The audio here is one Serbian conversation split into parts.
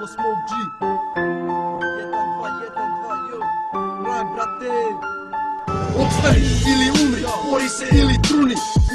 Solo Smoke G 1, 2, 1, 2, yo Rak, brate Opstani ili umri, bori se ili truni.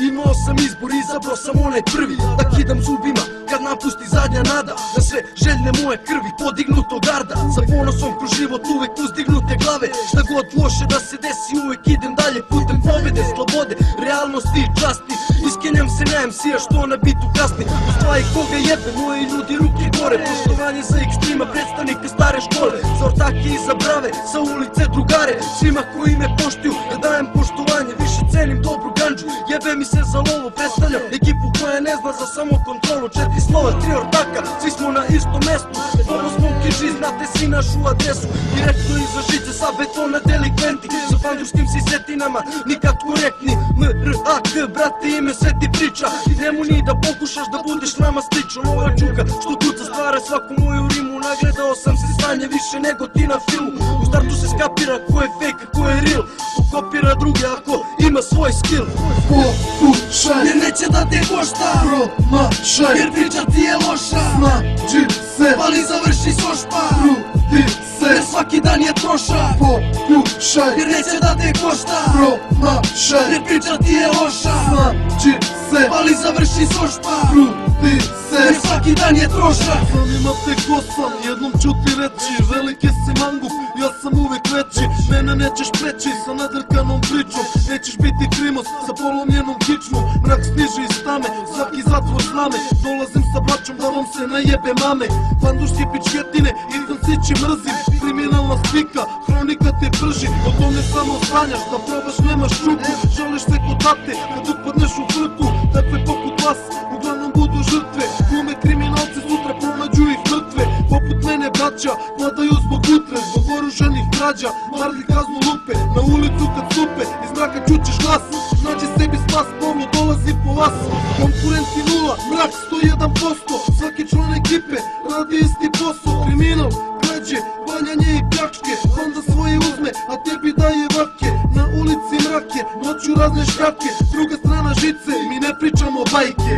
Imao sam izbor, izabrao sam onaj prvi. Da kidam zubima kad napusti zadnja nada. Na sve željne moje krvi podignuto garda. Sa ponosom kroz život uvek uzdignute glave. Šta god loše da se desi uvek idem dalje putem pobede, slobode, realnosti i časti. Iskenjam se na MC-a što na bitu kasni. Ustaje koga jebe, moji ljudi ruke gore. Poštovanje za ekstrema, predstavnike stare škole. Za ortake i za brave, sa ulice drugare. Svima koji me poštuju, da dajem poštovanje. Više cenim dobru ganđu, jebe mi se za lovo. Predstavljam ekipu koja ne zna za samokontrolu. 4 slova, 3 ortaka, svi smo na istom mestu. Solo Smoke G, znate svi našu adresu. Direktno iza žice, sa betona delikventi. Sa pandurskim si setinama, nikad korektni. M-R-A-K, brate, ime sve ti priča. Idemo ni da pokušaš da budeš nama sličan. Ova čuka što kuca stvara svaku moju rimu. Nagledao sam se stanje više nego ti na filmu. U startu se skapira ko je fake, ko je real. Ko kopira druge ako ima svoj skill. Pokušaj, jer neće da te košta. Promašaj, jer priča ti je loša. Snađi se, ali završi sošpa. Trudi se, jer svaki dan je trošak. Pokušaj, jer neće da te košta. Promašaj, jer priča ti je loša. Snađi se, ali završi sošpa. Trudi se, jer svaki dan je trošak. Zanima te ko sam, jednom ću ti reći. Velike si mangup, ja sam uvek veći. Mene nećeš preći sa nadrkanom pričom. Nećeš biti krimos sa polomljenom kičmom. Mrak stiže iz tame, svaki zatvor zname. Dolazim sa braćom da vam se najebe mame. Pandurske pičketine, Ivansiće mrzim. Kriminalna spika, hronika te prži. O tome samo sanjaš, da probaš nemaš šuku. Žališ se kod tate, kad upadneš u frku. Takve poput vas, uglavnom budu žrtve. Glume kriminalci, sutra pronađu ih mrtve. Poput mene braća, vladaju zbog utre. Zbog oružanih krađa, marli kaznu lupe. Na ulicu kad stupe, iz mraka čućeš glas. Nađi sebi spas, polo dolazi po vas. Konkurenti nula, mrak 101%. Svaki član ekipe radi isti posao. Kriminal, krađe, valjanje i pljačke. Onda svoje uzme, a tebi daje vake. Na ulici mrake, noću razne šljake. Druga strana žice, mi ne pričamo bajke.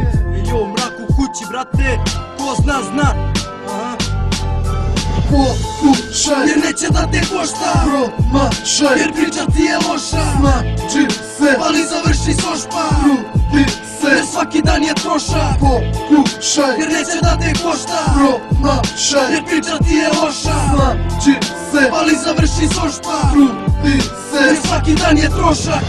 Jo, mrak u kući, brate, ko zna, zna. Pokušaj, jer neće da te košta. Promašaj, jer priča ti je loša. Snađi se, ali završi sošpa. Trudi se, jer svaki dan je trošak. Pokušaj, jer neće da te košta. Promašaj, jer priča ti je loša. Snađi se, ali završi sošpa. Trudi se, jer svaki dan je trošak.